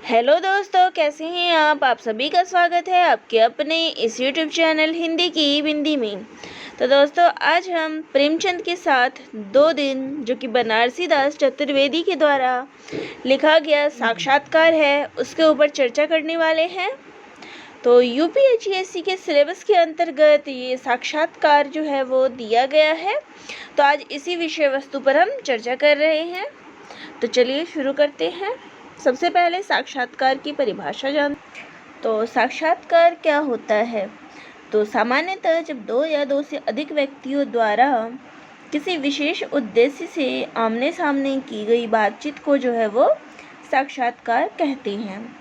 Hello दोस्तों, कैसे हैं आप सभी का स्वागत है आपके अपने इस यूट्यूब चैनल हिंदी की बिंदी में। तो दोस्तों, आज हम प्रेमचंद के साथ 2 दिन जो कि बनारसी दास चतुर्वेदी के द्वारा लिखा गया साक्षात्कार है उसके ऊपर चर्चा करने वाले हैं। तो यूपीएससी के सिलेबस के अंतर्गत ये साक्षात्कार जो है वो दिया गया है। तो आज इसी विषय वस्तु पर हम चर्चा कर रहे हैं। तो चलिए शुरू करते हैं। सबसे पहले साक्षात्कार की परिभाषा तो साक्षात्कार क्या होता है? तो सामान्यतः जब 2 या 2 से अधिक व्यक्तियों द्वारा किसी विशेष उद्देश्य से आमने सामने की गई बातचीत को जो है वो साक्षात्कार कहते हैं।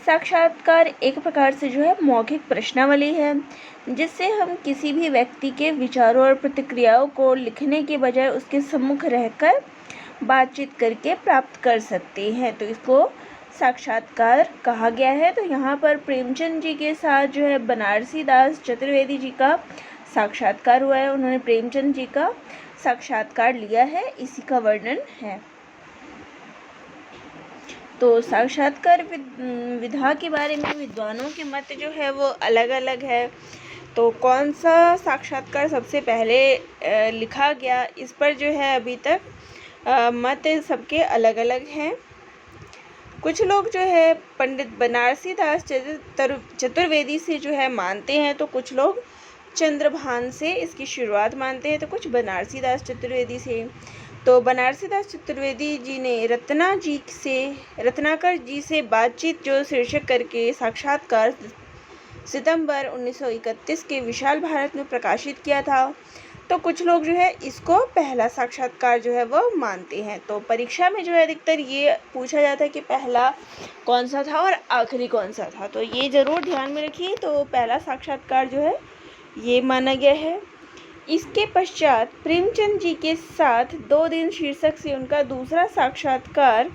साक्षात्कार एक प्रकार से जो है मौखिक प्रश्नावली है, जिससे हम किसी भी व्यक्ति के विचारों और प्रतिक्रियाओं को लिखने के बजाय उसके सम्मुख रहकर बातचीत करके प्राप्त कर सकते हैं। तो इसको साक्षात्कार कहा गया है। तो यहाँ पर प्रेमचंद जी के साथ जो है बनारसी दास चतुर्वेदी जी का साक्षात्कार हुआ है। उन्होंने प्रेमचंद जी का साक्षात्कार लिया है, इसी का वर्णन है। तो साक्षात्कार विधा के बारे में विद्वानों के मत जो है वो अलग अलग है। तो कौन सा साक्षात्कार सबसे पहले लिखा गया, इस पर जो है अभी तक मत सबके अलग अलग हैं। कुछ लोग जो है पंडित बनारसी दास चतुर्वेदी से जो है मानते हैं, तो कुछ लोग चंद्रभान से इसकी शुरुआत मानते हैं, तो कुछ बनारसी दास चतुर्वेदी से। तो बनारसी दास चतुर्वेदी जी ने रत्नाकर जी से बातचीत जो शीर्षक करके साक्षात्कार सितंबर 1931 के विशाल भारत में प्रकाशित किया था। तो कुछ लोग जो है इसको पहला साक्षात्कार जो है वो मानते हैं। तो परीक्षा में जो है अधिकतर ये पूछा जाता है कि पहला कौन सा था और आखिरी कौन सा था, तो ये ज़रूर ध्यान में रखिए। तो पहला साक्षात्कार जो है ये माना गया है। इसके पश्चात प्रेमचंद जी के साथ 2 दिन शीर्षक से उनका दूसरा साक्षात्कार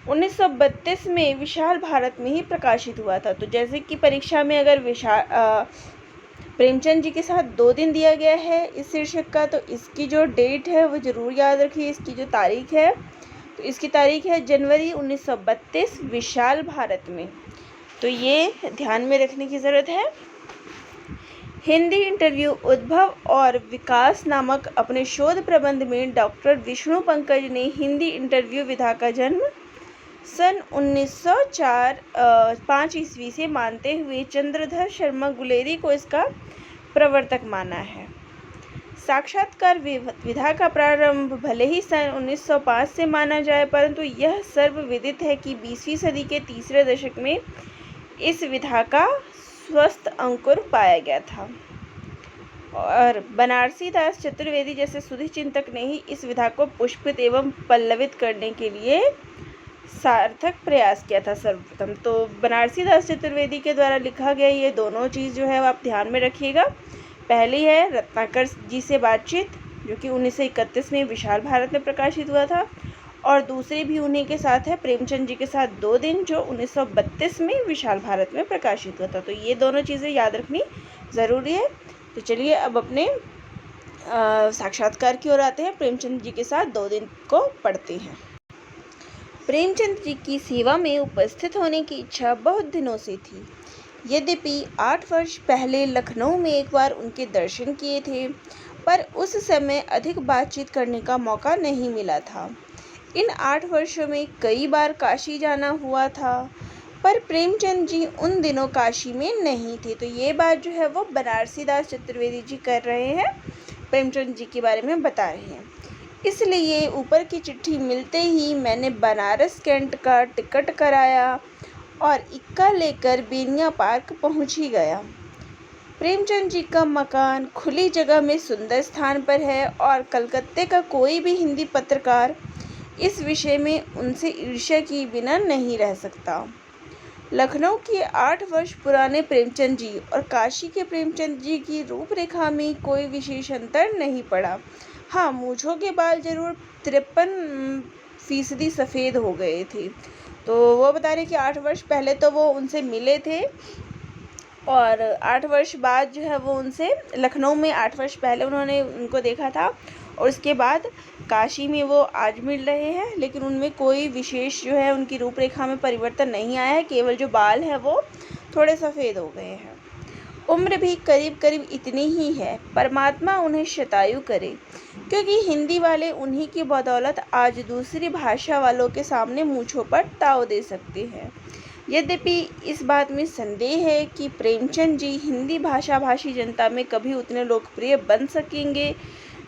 1932 में विशाल भारत में ही प्रकाशित हुआ था। तो जैसे कि परीक्षा में अगर प्रेमचंद जी के साथ 2 दिन दिया गया है इस शीर्षक का, तो इसकी जो डेट है वो ज़रूर याद रखिए। इसकी जो तारीख है, तो इसकी तारीख है जनवरी 1932 विशाल भारत में। तो ये ध्यान में रखने की ज़रूरत है। हिंदी इंटरव्यू उद्भव और विकास नामक अपने शोध प्रबंध में डॉक्टर विष्णु पंकज ने हिंदी इंटरव्यू विधा का जन्म सन 1905 ईस्वी से मानते हुए चंद्रधर शर्मा गुलेरी को इसका प्रवर्तक माना है। साक्षात्कार विधा का प्रारंभ भले ही सन 1905 से माना जाए, परंतु यह सर्वविदित है कि 20वीं सदी के तीसरे दशक में इस विधा का स्वस्थ अंकुर पाया गया था और बनारसी दास चतुर्वेदी जैसे सुधि चिंतक ने ही इस विधा को पुष्पित एवं पल्लवित करने के लिए सार्थक प्रयास किया था सर्वप्रथम। तो बनारसी दास चतुर्वेदी के द्वारा लिखा गया ये दोनों चीज़ जो है आप ध्यान में रखिएगा। पहली है रत्नाकर जी से बातचीत, जो कि 1931 में विशाल भारत में प्रकाशित हुआ था, और दूसरी भी उन्हीं के साथ है प्रेमचंद जी के साथ 2 दिन, जो 1932 में विशाल भारत में प्रकाशित हुआ था। तो ये दोनों चीज़ें याद रखनी ज़रूरी है। तो चलिए अब अपने साक्षात्कार की ओर आते हैं। प्रेमचंद जी के साथ 2 दिन को पढ़ते हैं। प्रेमचंद जी की सेवा में उपस्थित होने की इच्छा बहुत दिनों से थी। यद्यपि 8 वर्ष पहले लखनऊ में एक बार उनके दर्शन किए थे, पर उस समय अधिक बातचीत करने का मौका नहीं मिला था। इन 8 वर्षों में कई बार काशी जाना हुआ था, पर प्रेमचंद जी उन दिनों काशी में नहीं थे। तो ये बात जो है वो बनारसी दास चतुर्वेदी जी कर रहे हैं, प्रेमचंद जी के बारे में बता रहे हैं। इसलिए ऊपर की चिट्ठी मिलते ही मैंने बनारस कैंट का टिकट कराया और इक्का लेकर बेनिया पार्क पहुंच ही गया। प्रेमचंद जी का मकान खुली जगह में सुंदर स्थान पर है और कलकत्ते का कोई भी हिंदी पत्रकार इस विषय में उनसे ईर्ष्या की बिना नहीं रह सकता। लखनऊ के 8 वर्ष पुराने प्रेमचंद जी और काशी के प्रेमचंद जी की रूपरेखा में कोई विशेष अंतर नहीं पड़ा। हाँ, मूंछों के बाल जरूर 53% सफ़ेद हो गए थे। तो वो बता रहे कि 8 वर्ष पहले तो वो उनसे मिले थे और 8 वर्ष बाद जो है वो उनसे लखनऊ में 8 वर्ष पहले उन्होंने उनको देखा था और उसके बाद काशी में वो आज मिल रहे हैं, लेकिन उनमें कोई विशेष जो है उनकी रूपरेखा में परिवर्तन नहीं आया है, केवल जो बाल है वो थोड़े सफ़ेद हो गए हैं। उम्र भी करीब करीब इतनी ही है। परमात्मा उन्हें शतायु करे, क्योंकि हिंदी वाले उन्हीं की बदौलत आज दूसरी भाषा वालों के सामने मूँछों पर ताव दे सकते हैं। यद्यपि इस बात में संदेह है कि प्रेमचंद जी हिंदी भाषा भाषी जनता में कभी उतने लोकप्रिय बन सकेंगे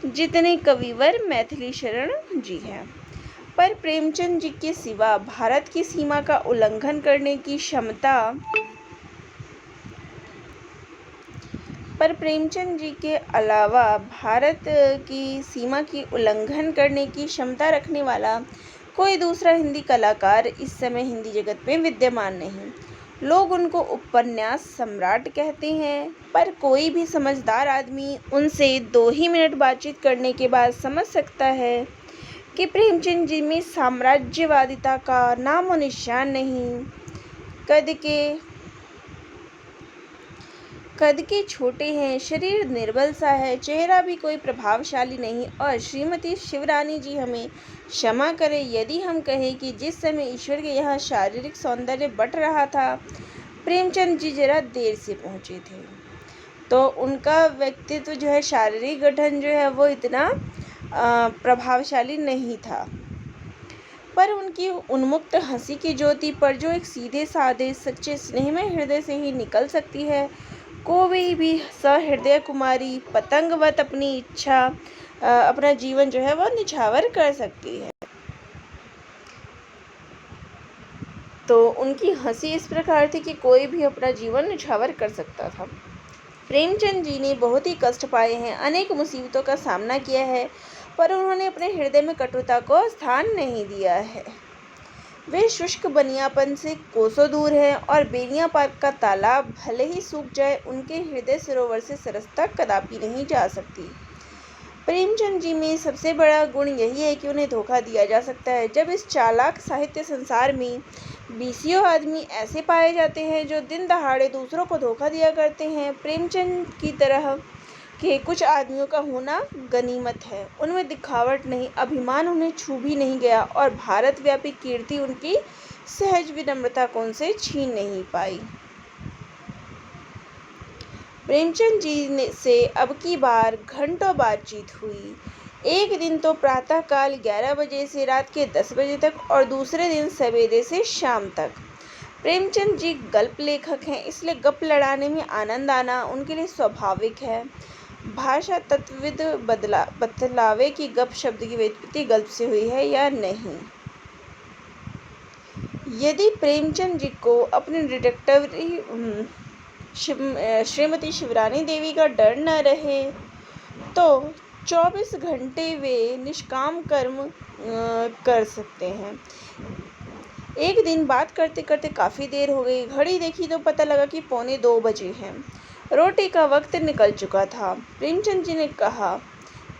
जितने कविवर मैथिली शरण जी हैं। पर प्रेमचंद जी के सिवा भारत की सीमा का उल्लंघन करने की क्षमता पर प्रेमचंद जी के अलावा भारत की सीमा की उल्लंघन करने की क्षमता रखने वाला कोई दूसरा हिंदी कलाकार इस समय हिंदी जगत में विद्यमान नहीं। लोग उनको उपन्यास सम्राट कहते हैं, पर कोई भी समझदार आदमी उनसे 2 ही मिनट बातचीत करने के बाद समझ सकता है कि प्रेमचंद जी में साम्राज्यवादिता का नामो निशान नहीं। कद के छोटे हैं, शरीर निर्बल सा है, चेहरा भी कोई प्रभावशाली नहीं। और श्रीमती शिवरानी जी हमें क्षमा करें यदि हम कहें कि जिस समय ईश्वर के यहाँ शारीरिक सौंदर्य बट रहा था, प्रेमचंद जी जरा देर से पहुँचे थे। तो उनका व्यक्तित्व जो है, शारीरिक गठन जो है वो इतना प्रभावशाली नहीं था, पर उनकी उन्मुक्त हंसी की ज्योति पर जो एक सीधे साधे सच्चे स्नेहमय हृदय से ही निकल सकती है, कोई भी सहृदय कुमारी पतंगवत अपना जीवन जो है वो निछावर कर सकती है। तो उनकी हंसी इस प्रकार थी कि कोई भी अपना जीवन निछावर कर सकता था। प्रेमचंद जी ने बहुत ही कष्ट पाए हैं, अनेक मुसीबतों का सामना किया है, पर उन्होंने अपने हृदय में कटुता को स्थान नहीं दिया है। वे शुष्क बनियापन से कोसों दूर हैं और बेनिया पार्क का तालाब भले ही सूख जाए, उनके हृदय सरोवर से सरसता कदापि नहीं जा सकती। प्रेमचंद जी में सबसे बड़ा गुण यही है कि उन्हें धोखा दिया जा सकता है। जब इस चालाक साहित्य संसार में बीसियों आदमी ऐसे पाए जाते हैं जो दिन दहाड़े दूसरों को धोखा दिया करते हैं, प्रेमचंद की तरह के कुछ आदमियों का होना गनीमत है। उनमें दिखावट नहीं, अभिमान उन्हें छू भी नहीं गया और भारत व्यापी कीर्ति उनकी सहज विनम्रता को उनसे छीन नहीं पाई। प्रेमचंद जी से अब की बार घंटों बातचीत हुई। एक दिन तो प्रातःकाल 11 बजे से रात के 10 बजे तक और दूसरे दिन सवेरे से शाम तक। प्रेमचंद जी गल्प लेखक हैं, इसलिए गप लड़ाने में आनंद आना उनके लिए स्वाभाविक है। भाषा तत्वविद बतलावे कि गप शब्द की व्युत्पत्ति गल्प से हुई है या नहीं। यदि प्रेमचंद जी को अपने डिटेक्टिव श्रीमती शिवरानी देवी का डर न रहे तो 24 घंटे वे निष्काम कर्म कर सकते हैं। एक दिन बात करते करते काफ़ी देर हो गई। घड़ी देखी तो पता लगा कि 1:45 बजे हैं। रोटी का वक्त निकल चुका था। प्रेमचंद जी ने कहा,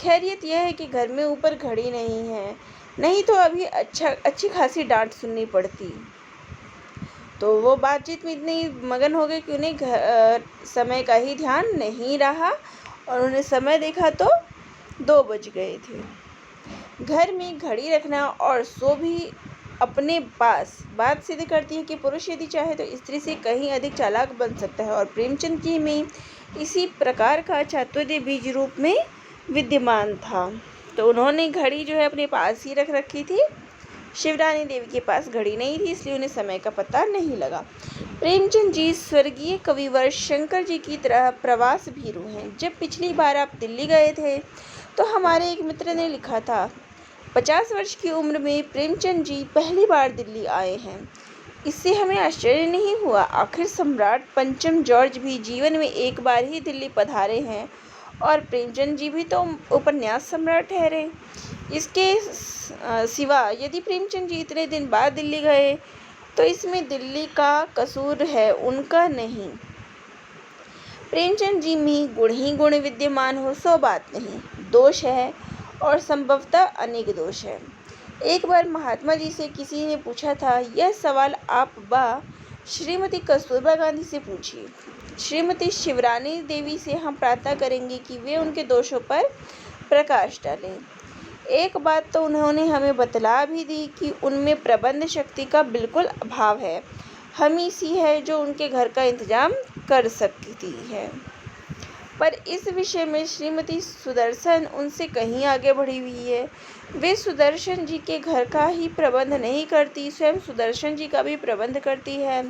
खैरियत यह है कि घर में ऊपर घड़ी नहीं है, नहीं तो अभी अच्छी खासी डांट सुननी पड़ती। तो वो बातचीत में इतने मगन हो गए कि उन्हें समय का ही ध्यान नहीं रहा और उन्हें समय देखा तो 2 बज गए थे। घर में घड़ी रखना और सो भी अपने पास बात सिद्ध करती है कि पुरुष यदि चाहे तो स्त्री से कहीं अधिक चालाक बन सकता है, और प्रेमचंद जी में इसी प्रकार का चातुर्य बीज रूप में विद्यमान था। तो उन्होंने घड़ी जो है अपने पास ही रख रखी थी। शिवरानी देवी के पास घड़ी नहीं थी, इसलिए उन्हें समय का पता नहीं लगा। प्रेमचंद जी स्वर्गीय कविवर शंकर जी की तरह प्रवास भीरू हैं। जब पिछली बार आप दिल्ली गए थे तो हमारे एक मित्र ने लिखा था, 50 वर्ष की उम्र में प्रेमचंद जी पहली बार दिल्ली आए हैं। इससे हमें आश्चर्य नहीं हुआ, आखिर सम्राट पंचम जॉर्ज भी जीवन में एक बार ही दिल्ली पधारे हैं और प्रेमचंद जी भी तो उपन्यास सम्राट ठहरे। इसके सिवा यदि प्रेमचंद जी इतने दिन बाद दिल्ली गए तो इसमें दिल्ली का कसूर है, उनका नहीं। प्रेमचंद जी में गुण ही गुण विद्यमान हो सो बात नहीं, दोष है और संभवतः अनेक दोष है। एक बार महात्मा जी से किसी ने पूछा था, यह सवाल आप श्रीमती कस्तूरबा गांधी से पूछिए। श्रीमती शिवरानी देवी से हम प्रार्थना करेंगे कि वे उनके दोषों पर प्रकाश डालें। एक बात तो उन्होंने हमें बतला भी दी कि उनमें प्रबंध शक्ति का बिल्कुल अभाव है। हम ही सी है जो उनके घर का इंतजाम कर सकती है। पर इस विषय में श्रीमती सुदर्शन उनसे कहीं आगे बढ़ी हुई है। वे सुदर्शन जी के घर का ही प्रबंध नहीं करती, स्वयं सुदर्शन जी का भी प्रबंध करती है।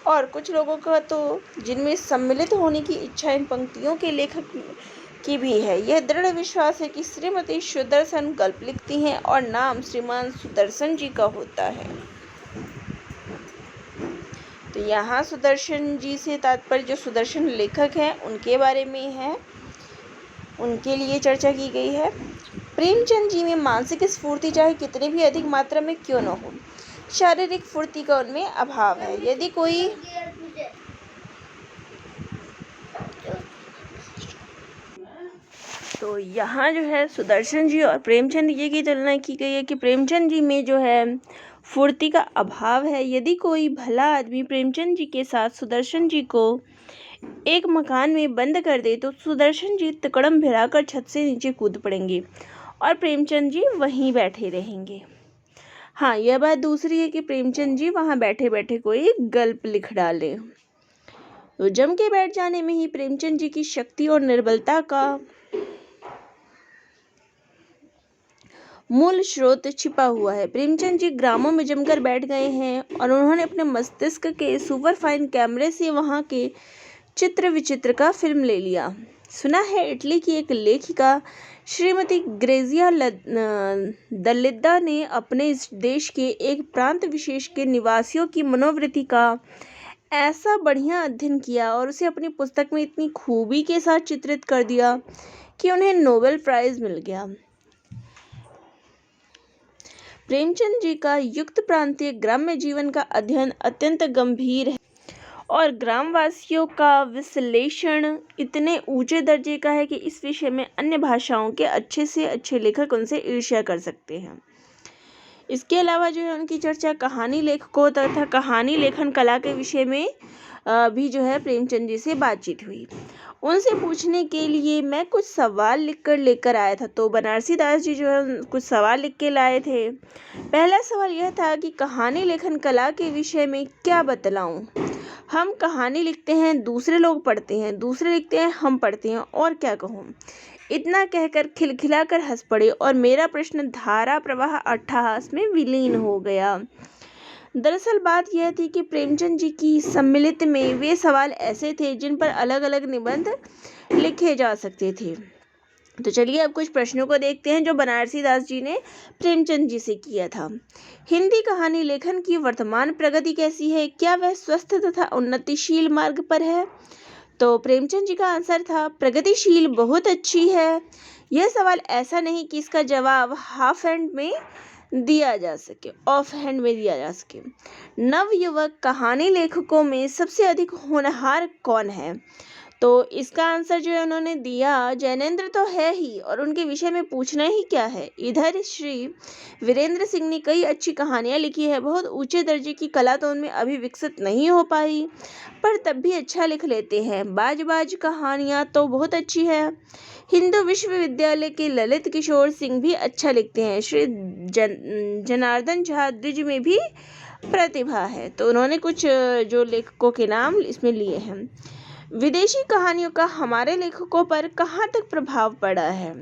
और कुछ लोगों का तो जिनमें सम्मिलित होने की इच्छा इन पंक्तियों के लेखक की भी है। यह दृढ़ विश्वास है कि श्रीमती सुदर्शन गल्प लिखती हैं और नाम श्रीमान सुदर्शन जी का होता है। तो यहाँ सुदर्शन जी से तात्पर्य जो सुदर्शन लेखक हैं उनके बारे में है, उनके लिए चर्चा की गई है। प्रेमचंद जी में मानसिक स्फूर्ति चाहे कितनी भी अधिक मात्रा में क्यों न हो, शारीरिक फुर्ती का उनमें अभाव है। यदि कोई तो यहाँ जो है सुदर्शन जी और प्रेमचंद जी की तुलना की गई है कि प्रेमचंद जी में जो है फुर्ती का अभाव है। यदि कोई भला आदमी प्रेमचंद जी के साथ सुदर्शन जी को एक मकान में बंद कर दे तो सुदर्शन जी तिकड़म भिड़ाकर छत से नीचे कूद पड़ेंगे और प्रेमचंद जी वहीं बैठे रहेंगे। हाँ, यह बात दूसरी है कि प्रेमचंद जी वहाँ बैठे बैठे कोई गल्प लिख डाले तो जम के बैठ जाने में ही प्रेमचंद जी की शक्ति और निर्बलता का मूल स्रोत छिपा हुआ है। प्रेमचंद जी ग्रामों में जमकर बैठ गए हैं और उन्होंने अपने मस्तिष्क के सुपरफाइन कैमरे से वहाँ के चित्र विचित्र का फिल्म ले लिया। सुना है इटली की एक लेखिका श्रीमती ग्रेजिया दलिद्दा ने अपने इस देश के एक प्रांत विशेष के निवासियों की मनोवृत्ति का ऐसा बढ़िया अध्ययन किया और उसे अपनी पुस्तक में इतनी खूबी के साथ चित्रित कर दिया कि उन्हें नोबेल प्राइज मिल गया। प्रेमचंद जी का युक्त प्रांतीय ग्राम्य जीवन का अध्ययन अत्यंत गंभीर है और ग्रामवासियों का विश्लेषण इतने ऊंचे दर्जे का है कि इस विषय में अन्य भाषाओं के अच्छे से अच्छे लेखक उनसे ईर्ष्या कर सकते हैं। इसके अलावा जो है उनकी चर्चा कहानी लेखकों तथा कहानी लेखन कला के विषय में भी जो है प्रेमचंद जी से बातचीत हुई। उनसे पूछने के लिए मैं कुछ सवाल लेकर आया था। तो बनारसी दास जी जो है कुछ सवाल लिख के लाए थे। पहला सवाल यह था कि कहानी लेखन कला के विषय में क्या बतलाऊं। हम कहानी लिखते हैं, दूसरे लोग पढ़ते हैं, दूसरे लिखते हैं, हम पढ़ते हैं, और क्या कहूँ। इतना कहकर खिलखिलाकर हंस पड़े और मेरा प्रश्न धारा प्रवाह अट्ठहास में विलीन हो गया। दरअसल बात यह थी कि प्रेमचंद जी की सम्मिलित में वे सवाल ऐसे थे जिन पर अलग अलग निबंध लिखे जा सकते थे। तो चलिए अब कुछ प्रश्नों को देखते हैं जो बनारसी दास जी ने प्रेमचंद जी से किया था। हिंदी कहानी लेखन की वर्तमान प्रगति कैसी है, क्या वह स्वस्थ तथा उन्नतिशील मार्ग पर है। तो प्रेमचंद जी का आंसर था प्रगतिशील, बहुत अच्छी है। यह सवाल ऐसा नहीं कि इसका जवाब ऑफ हैंड में दिया जा सके। नवयुवक कहानी लेखकों में सबसे अधिक होनहार कौन है। तो इसका आंसर जो है उन्होंने दिया जैनेंद्र तो है ही और उनके विषय में पूछना ही क्या है। इधर श्री वीरेंद्र सिंह ने कई अच्छी कहानियां लिखी है। बहुत ऊंचे दर्जे की कला तो उनमें अभी विकसित नहीं हो पाई पर तब भी अच्छा लिख लेते हैं। बाज कहानियां तो बहुत अच्छी है। हिंदू विश्वविद्यालय के ललित किशोर सिंह भी अच्छा लिखते हैं। श्री जनार्दन झा द्विज में भी प्रतिभा है। तो उन्होंने कुछ जो लेखकों के नाम इसमें लिए हैं। विदेशी कहानियों का हमारे लेखकों पर कहाँ तक प्रभाव पड़ा है।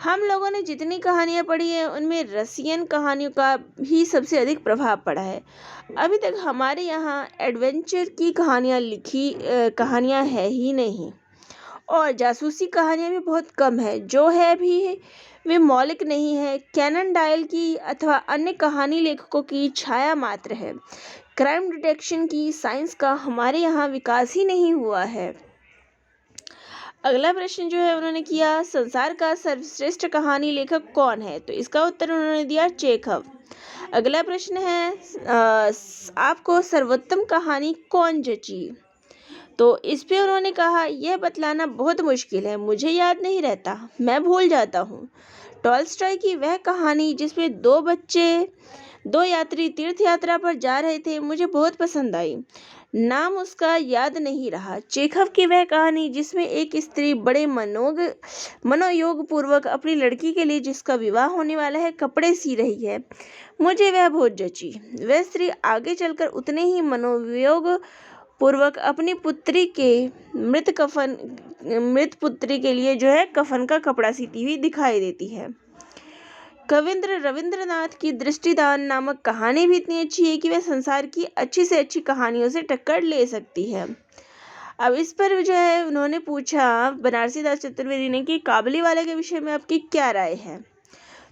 हम लोगों ने जितनी कहानियाँ पढ़ी हैं उनमें रसियन कहानियों का ही सबसे अधिक प्रभाव पड़ा है। अभी तक हमारे यहाँ एडवेंचर की कहानियाँ है ही नहीं और जासूसी कहानियाँ भी बहुत कम है। जो है भी वे मौलिक नहीं है। कैनन डायल की अथवा अन्य कहानी लेखकों की छाया मात्र है। क्राइम डिटेक्शन की साइंस का हमारे यहाँ विकास ही नहीं हुआ है। अगला प्रश्न जो है उन्होंने किया संसार का सर्वश्रेष्ठ कहानी लेखक कौन है। तो इसका उत्तर उन्होंने दिया चेखव। अगला प्रश्न है आपको सर्वोत्तम कहानी कौन जची। तो इस पे उन्होंने कहा यह बतलाना बहुत मुश्किल है, मुझे याद नहीं रहता, मैं भूल जाता हूँ। टॉल्स्टॉय की वह कहानी जिसमें दो यात्री तीर्थ यात्रा पर जा रहे थे मुझे बहुत पसंद आई। नाम उसका याद नहीं रहा। चेखव की वह कहानी जिसमें एक स्त्री बड़े मनोयोग पूर्वक अपनी लड़की के लिए जिसका विवाह होने वाला है कपड़े सी रही है, मुझे वह बहुत जची। वह स्त्री आगे चलकर उतने ही मनोयोग पूर्वक अपनी मृत पुत्री के लिए जो है कफन का कपड़ा सीती हुई दिखाई देती है। कविंद्र रविंद्रनाथ की दृष्टिदान नामक कहानी भी इतनी अच्छी है कि वह संसार की अच्छी से अच्छी कहानियों से टक्कर ले सकती है। अब इस पर जो है उन्होंने पूछा बनारसी दास चतुर्वेदी ने कि काबुलीवाला के विषय में आपकी क्या राय है।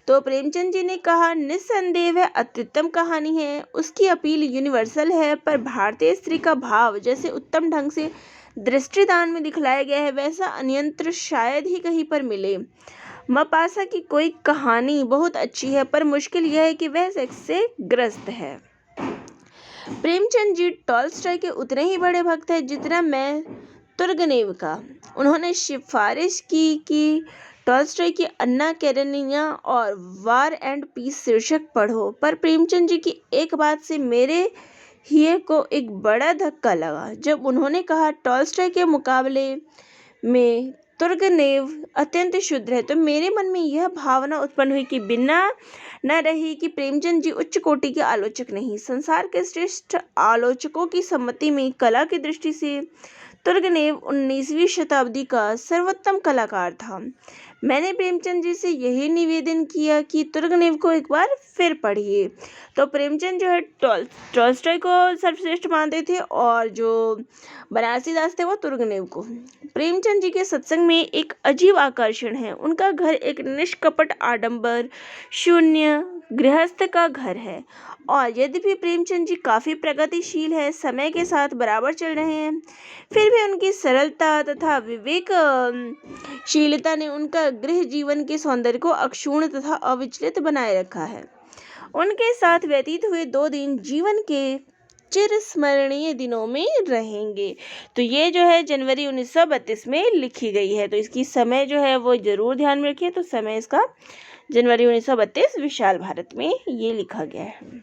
तो प्रेमचंद जी ने कहा, निस्संदेह वह अत्युत्तम कहानी है। उसकी अपील यूनिवर्सल है, पर भारतीय स्त्री का भाव जैसे उत्तम ढंग से दृष्टिदान में दिखलाया गया है वैसा अन्यत्र शायद ही कहीं पर मिले। मपासा की कोई कहानी बहुत अच्छी है, पर मुश्किल यह है कि वह सेक्स से ग्रस्त है। प्रेमचंद जी टॉल्स्टॉय के उतने ही बड़े भक्त हैं जितना मैं तुर्गनेव का। उन्होंने सिफारिश की कि टॉल्स्टॉय की अन्ना कैरेनिना और वार एंड पीस शीर्षक पढ़ो, पर प्रेमचंद जी की एक बात से मेरे हिये को एक बड़ा धक्का लगा जब उन्होंने कहा टॉल्स्टॉय के मुकाबले में तुर्गनेव अत्यंत शुद्ध है। तो मेरे मन में यह भावना उत्पन्न हुई कि बिना न रही कि प्रेमचंद जी उच्च कोटि के आलोचक नहीं, संसार के श्रेष्ठ आलोचकों की सम्मति में कला की दृष्टि से तुर्गनेव 19वीं शताब्दी का सर्वोत्तम कलाकार था। मैंने प्रेमचंद जी से यही निवेदन किया कि तुर्गनेव को एक बार फिर पढ़िए। तो प्रेमचंद जो है टॉल्स्टॉय को सर्वश्रेष्ठ मानते थे और जो बनारसी दास थे वो तुर्गनेव को। प्रेमचंद जी के सत्संग में एक अजीब आकर्षण है। उनका घर एक निष्कपट आडंबर शून्य गृहस्थ का घर है, और यद्यपि प्रेमचंद जी काफ़ी प्रगतिशील है, समय के साथ बराबर चल रहे हैं, फिर भी उनकी सरलता तथा विवेकशीलता ने उनका गृह जीवन के सौंदर्य को अक्षुण्ण तथा अविचलित बनाए रखा है। उनके साथ व्यतीत हुए 2 दिन जीवन के चिरस्मरणीय दिनों में रहेंगे। तो ये जो है जनवरी 1932 में लिखी गई है। तो इसकी समय जो है वो ज़रूर ध्यान में रखिए। तो समय इसका जनवरी 1932 विशाल भारत में ये लिखा गया है।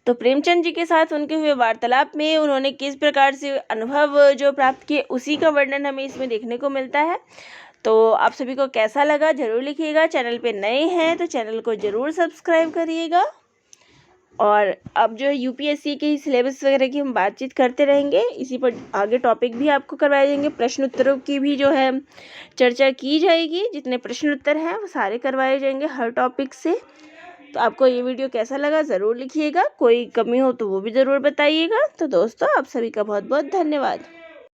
तो प्रेमचंद जी के साथ उनके हुए वार्तालाप में उन्होंने किस प्रकार से अनुभव जो प्राप्त किए उसी का वर्णन हमें इसमें देखने को मिलता है। तो आप सभी को कैसा लगा ज़रूर लिखिएगा। चैनल पे नए हैं तो चैनल को ज़रूर सब्सक्राइब करिएगा। और अब जो यूपीएससी के ही सिलेबस वगैरह की हम बातचीत करते रहेंगे, इसी पर आगे टॉपिक भी आपको करवाए जाएंगे। प्रश्न उत्तरों की भी जो है चर्चा की जाएगी। जितने प्रश्न उत्तर हैं वो सारे करवाए जाएंगे हर टॉपिक से। तो आपको ये वीडियो कैसा लगा ज़रूर लिखिएगा। कोई कमी हो तो वो भी ज़रूर बताइएगा। तो दोस्तों आप सभी का बहुत बहुत धन्यवाद।